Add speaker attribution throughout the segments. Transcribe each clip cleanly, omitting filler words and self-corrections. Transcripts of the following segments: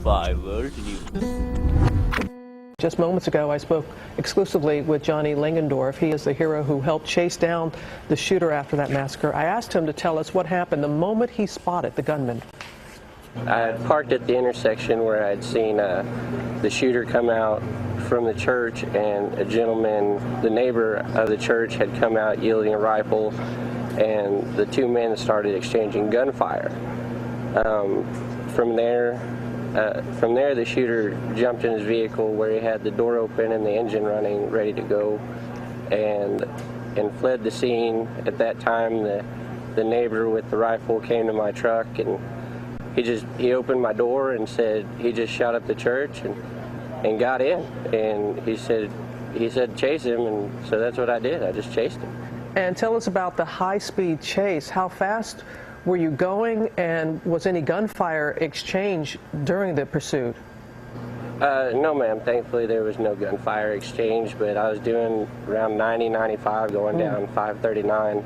Speaker 1: Gunfire World News.
Speaker 2: Just moments ago, I spoke exclusively with Johnny Lingendorf. He is the hero who helped chase down the shooter after that massacre. I asked him to tell us what happened the moment he spotted the gunman.
Speaker 3: I had parked at the intersection where I had seen the shooter come out from the church, and a gentleman, the neighbor of the church, had come out yielding a rifle, and the two men started exchanging gunfire. From there, the shooter jumped in his vehicle where he had the door open and the engine running, ready to go, and fled the scene. At that time, the neighbor with the rifle came to my truck, and he opened my door and said he just shot up the church and got in. And he said chase him, and so that's what I did. I just chased him.
Speaker 2: And tell us about the high-speed chase. How fast were you going, and was any gunfire exchange during the pursuit?
Speaker 3: No, ma'am. Thankfully, there was no gunfire exchange, but I was doing around 90, 95, going down 539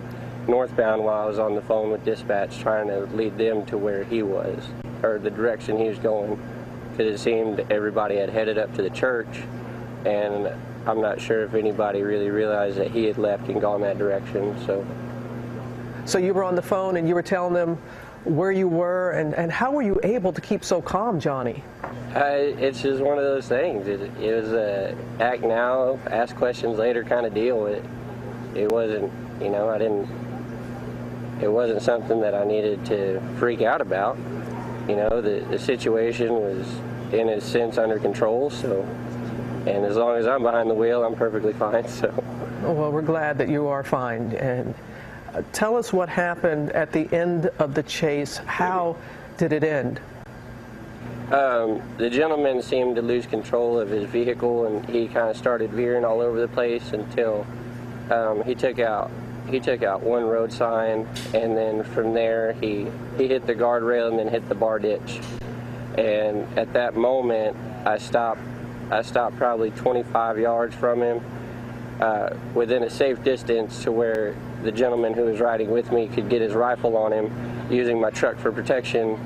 Speaker 3: northbound while I was on the phone with dispatch trying to lead them to where he was, or the direction he was going, because it seemed everybody had headed up to the church, and I'm not sure if anybody really realized that he had left and gone that direction. So you were on the phone and you were telling them where you were, and how were you able to keep so calm, Johnny? It's just one of those things. It was a act now, ask questions later kind of deal. It wasn't, you know, it wasn't something that I needed to freak out about. You know, the situation was in a sense under control, so, and as long as I'm behind the wheel, I'm perfectly fine, so.
Speaker 2: Well, we're glad that you are fine. And tell us what happened at the end of the chase. How did it end?
Speaker 3: The gentleman seemed to lose control of his vehicle, and he kind of started veering all over the place until he took out one road sign, and then from there he hit the guardrail and then hit the bar ditch. And at that moment, I stopped probably 25 yards from him, within a safe distance to where the gentleman who was riding with me could get his rifle on him, using my truck for protection,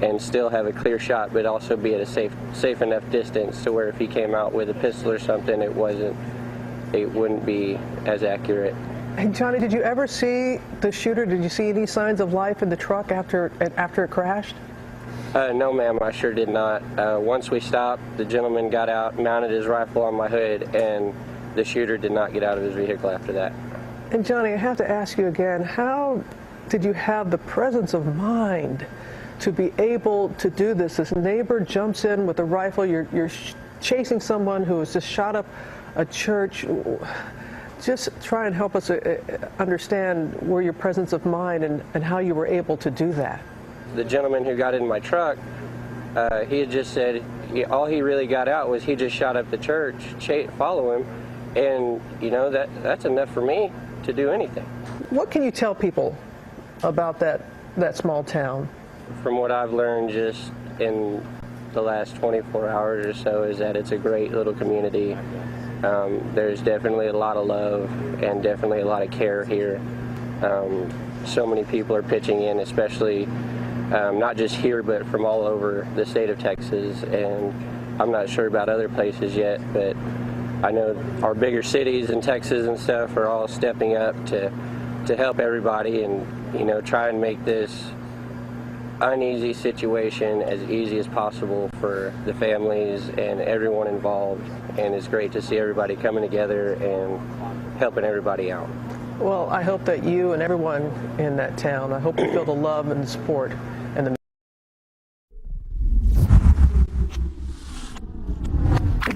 Speaker 3: and still have a clear shot, but also be at a safe enough distance to where if he came out with a pistol or something, it wouldn't be as accurate.
Speaker 2: Hey, Johnny, did you ever see the shooter? Did you see any signs of life in the truck after it crashed?
Speaker 3: No, ma'am, I sure did not. Once we stopped, the gentleman got out, mounted his rifle on my hood, and the shooter did not get out of his vehicle after that.
Speaker 2: And Johnny, I have to ask you again, how did you have the presence of mind to be able to do this? This neighbor jumps in with a rifle, you're chasing someone who has just shot up a church. Just try and help us understand where your presence of mind and how you were able to do that.
Speaker 3: The gentleman who got in my truck, he had just said all he really got out was he just shot up the church, follow him, and you know that's enough for me to do anything.
Speaker 2: What can you tell people about that small town?
Speaker 3: From what I've learned just in the last 24 hours or so is that it's a great little community. There's definitely a lot of love and definitely a lot of care here. So many people are pitching in, especially not just here, but from all over the state of Texas. And I'm not sure about other places yet, but I know our bigger cities in Texas and stuff are all stepping up to help everybody and, you know, try and make this uneasy situation as easy as possible for the families and everyone involved. And it's great to see everybody coming together and helping everybody out.
Speaker 2: Well, I hope that you and everyone in that town, I hope you feel the love and the support